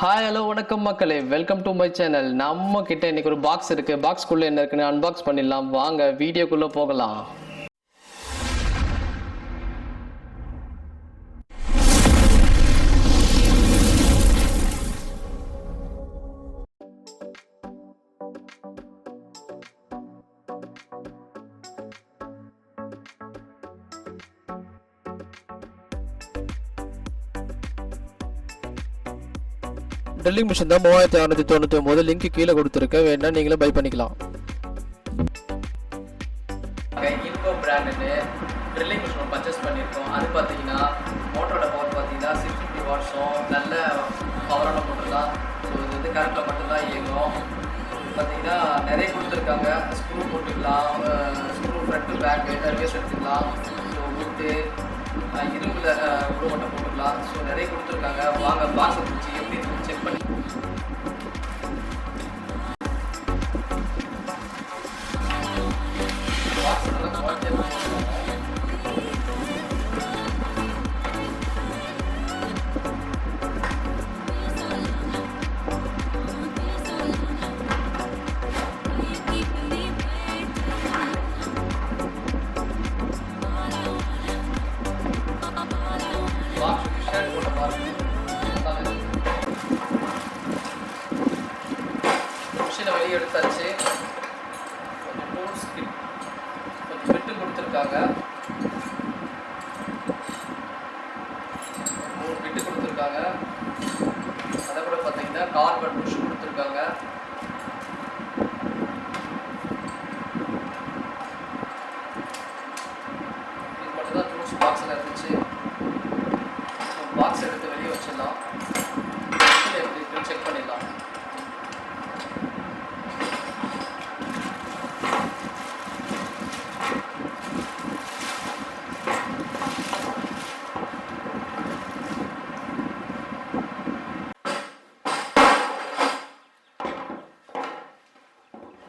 Hi hello வணக்கம் மக்களே, welcome to my channel. நம்ம கிட்ட இன்னைக்கு ஒரு பாக்ஸ் இருக்கு. பாக்ஸ்க்குள்ள என்ன இருக்குன்னு அன்பாக்ஸ் பண்ணிடலாம். வாங்க வீடியோக்குள்ள போகலாம். ட்ரில்லிங் மிஷின் தான் 3699. லிங்க் கீழே கொடுத்துருக்க, வேணா நீங்களும் பை பண்ணிக்கலாம். இன்கோ பிராண்டுன்னு ட்ரில்லிங் மிஷின் பர்ச்சேஸ் பண்ணியிருக்கோம். அது பார்த்தீங்கன்னா மோட்டரோட பவர் பார்த்தீங்கன்னா 650 வாட்ஸும் நல்ல பவரான மோட்டர் தான். ஸோ இது வந்து கரண்ட்டில் மட்டும்தான் இயங்கும். பார்த்தீங்கன்னா நிறைய கொடுத்துருக்காங்க. ஸ்க்ரூ போட்டுக்கலாம், ஸ்க்ரூ ஃப்ரண்ட்டு பேக்கு ரிவர்ஸ் எடுத்துக்கலாம். ஸோ வுட்டு இரும்பில் உள்ள மட்டும் போட்டுக்கலாம். ஸோ நிறைய கொடுத்துருக்காங்க. வாங்க பாக்ஸை பிடிச்சி எப்படி செக் பண்ணி பாக்ஸ் நல்லா குவாலிட்டியாக மிஷினை வெளியே எடுத்தாச்சு. கொஞ்சம் டூல்ஸ் கொஞ்சம் விட்டு கொடுத்துருக்காங்க. 3 விட்டு கொடுத்துருக்காங்க. அதை கூட பார்த்தீங்கன்னா கார்பன் புஷ் கொடுத்துருக்காங்க. இது மட்டும் தான் டூல்ஸ் பாக்ஸில் இருந்துச்சு. பாக்ஸ் எடுத்து வெளியே வச்சிடலாம். எப்படி இருக்குன்னு செக் பண்ணிடலாம்.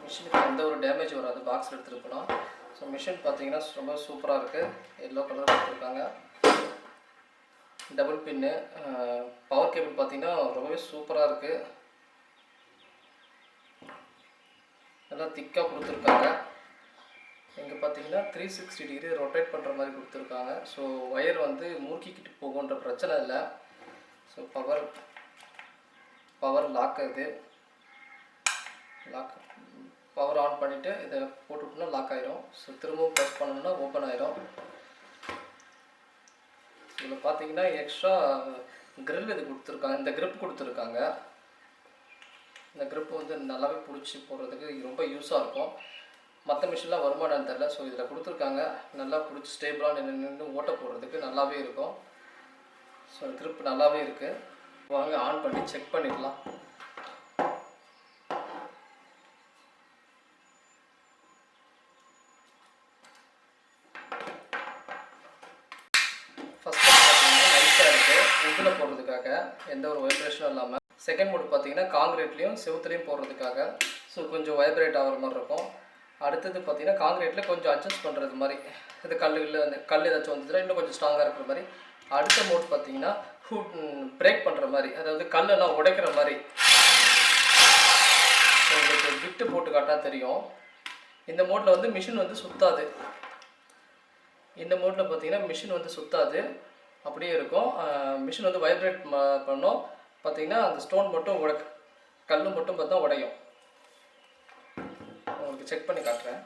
மிஷினுக்கு எந்த ஒரு டேமேஜ் வராது பாக்ஸில் எடுத்துகிட்டு போனால். ஸோ மிஷின் பார்த்தீங்கன்னா ரொம்ப சூப்பராக இருக்குது. எல்லோ கலர் கொடுத்துருக்காங்க. டபுள் பின்னு பவர் கேபிள் பார்த்தீங்கன்னா ரொம்பவே சூப்பராக இருக்குது. நல்லா திக்காக கொடுத்துருக்காங்க. இங்கே பார்த்தீங்கன்னா 360 டிகிரி ரொட்டேட் பண்ணுற மாதிரி கொடுத்துருக்காங்க. ஸோ ஒயர் வந்து முறுக்கிக்கிட்டு போகுன்ற பிரச்சனை இல்லை. ஸோ பவர் லாக் இது லாக் பவர் ஆன் பண்ணிவிட்டு இதை போட்டுவிட்டோம்னா லாக் ஆகிரும். ஸோ திரும்பவும் ப்ரெஸ் பண்ணோம்னா ஓப்பன் ஆகிரும். இதில் பார்த்தீங்கன்னா எக்ஸ்ட்ரா கிரில் இது கொடுத்துருக்காங்க. இந்த கிரிப் கொடுத்துருக்காங்க. இந்த கிரிப் வந்து நல்லாவே பிடிச்சி போடுறதுக்கு ரொம்ப யூஸாக இருக்கும். மற்ற மிஷின்லாம் வருமானு தெரில. ஸோ இதில் கொடுத்துருக்காங்க. நல்லா பிடிச்சி ஸ்டேபிளாக நின்று ஓட்ட போடுறதுக்கு நல்லாவே இருக்கும். ஸோ கிரிப் நல்லாவே இருக்குது. வாங்க ஆன் பண்ணி செக் பண்ணிடலாம். ஃபஸ்ட் பார்த்தீங்கன்னா லைட்டாக இருக்குது உட்டில் போடுறதுக்காக, எந்த ஒரு வைப்ரேஷனும் இல்லாமல். செகண்ட் மோட் பார்த்தீங்கன்னா காங்கிரீட்லேயும் செவுத்துலேயும் போடுறதுக்காக. ஸோ கொஞ்சம் வைப்ரேட் ஆகிற மாதிரி இருக்கும். அடுத்தது பார்த்தீங்கன்னா காங்கிரீட்டில் கொஞ்சம் அட்ஜஸ்ட் பண்ணுறது மாதிரி, இது கல் ஏதாச்சும் வந்துச்சுன்னா இன்னும் கொஞ்சம் ஸ்ட்ராங்காக இருக்கிற மாதிரி. அடுத்த மோட் பார்த்தீங்கன்னா பிரேக் பண்ணுற மாதிரி, அதாவது கல்லெல்லாம் உடைக்கிற மாதிரி. உங்களுக்கு விட்டு போட்டு காட்டா தெரியும். இந்த மோட்டில் வந்து மிஷின் வந்து சுத்தாது. இந்த மோட்டில் பார்த்தீங்கன்னா மிஷின் வந்து சுத்தாது, அப்படியே இருக்கும். மிஷின் வந்து வைப்ரேட் பண்ணோம். பார்த்தீங்கன்னா அந்த ஸ்டோன் மட்டும் கல் மட்டும் பார்த்தா உடையும். உங்களுக்கு செக் பண்ணி காட்டுறேன்.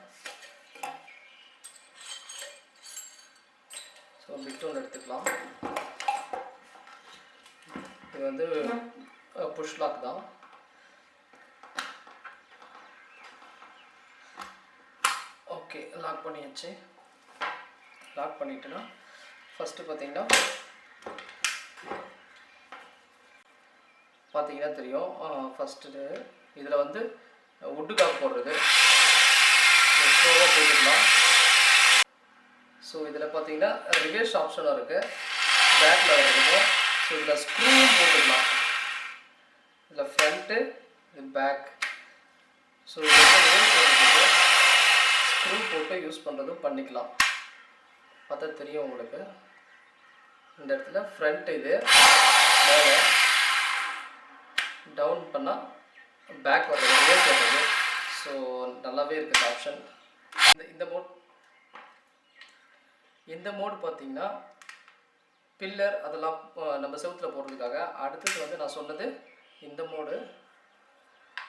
ஸோ பிட் ஒன்று எடுத்துக்கலாம். இது வந்து புஷ் லாக் தான். ஓகே, லாக் பண்ணியாச்சு. லாக் பண்ணிட்டேன்னா ஃபஸ்ட்டு பார்த்தீங்கன்னா தெரியும். ஃபஸ்ட்டு இதில் வந்து வுட்டுக்காக போடுறது ஸ்லோவாக போட்டுக்கலாம். ஸோ இதில் பார்த்தீங்கன்னா ரிவர்ஸ் ஆப்ஷனும் இருக்குது, பேக்கில் இருக்கும். ஸோ இதில் ஸ்க்ரூவும் போட்டுக்கலாம். இதில் ஃப்ரண்ட்டு, இது பேக். ஸோ இதில் ரிவர்ஸ் போட்டுக்கிட்டு ஸ்க்ரூ போட்டு யூஸ் பண்ணுறதும் பண்ணிக்கலாம். பார்த்தா தெரியும் உங்களுக்கு. இந்த இடத்துல ஃப்ரண்ட் இது மேலே டவுன் பண்ணால் பேக் வர்றது, ரிவர்ஸ் வர்றது. ஸோ நல்லாவே இருக்குது ஆப்ஷன். இந்த மோடு பார்த்தீங்கன்னா பில்லர் அதெல்லாம் நம்ம செவுத்தில் போடுறதுக்காக. அடுத்தது வந்து நான் சொன்னது இந்த மோடு.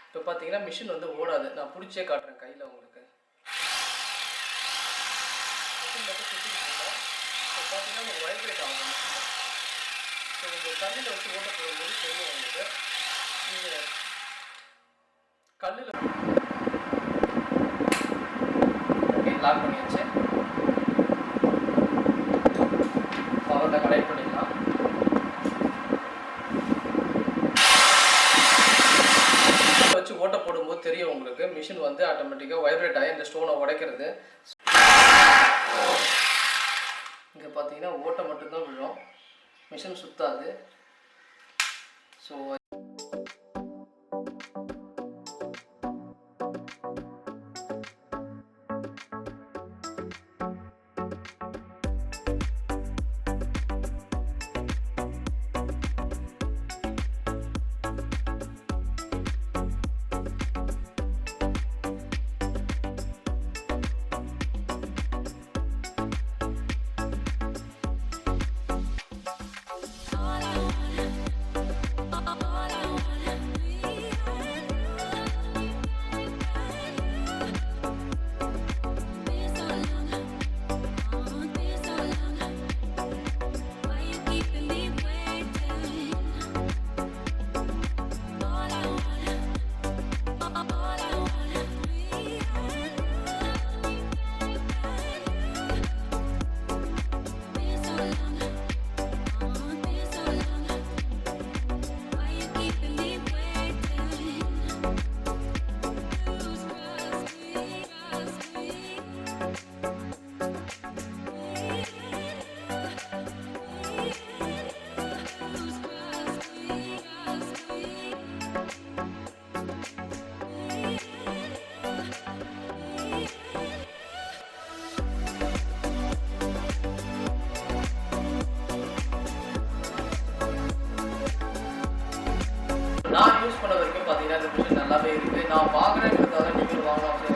இப்போ பார்த்தீங்கன்னா மிஷின் வந்து ஓடாது. நான் பிடிச்சே காட்டுறேன் கையில் உங்களுக்கு. மிஷின் மட்டும் சுற்றிட்டு இருக்கோம். இப்போ பார்த்தீங்கன்னா உங்களுக்கு வைப்ரேட் ஆகும் மிஷின். ஸோ உங்கள் கல்லில் வச்சு ஓட்ட போடும்போது தெரியும் உங்களுக்கு. நீங்கள் கல்லில் லாக் பண்ணியாச்சு. பவரில் கனெக்ட் பண்ணிடலாம். வச்சு ஓட்ட போடும்போது தெரியும் உங்களுக்கு. மிஷின் வந்து ஆட்டோமேட்டிக்காக வைப்ரேட் ஆகி இந்த ஸ்டோனை உடைக்கிறது. இங்கே பார்த்தீங்கன்னா ஓட்டை மட்டும்தான் விழும், மிஷின் சுத்தாது. ஸோ நான் யூஸ் பண்ண வரைக்கும் பார்த்தீங்கன்னா இந்த மிஷின் நல்லாவே இருக்குது. நான் வாங்குறேங்கிறதால நீங்களும் வாங்கலாம்.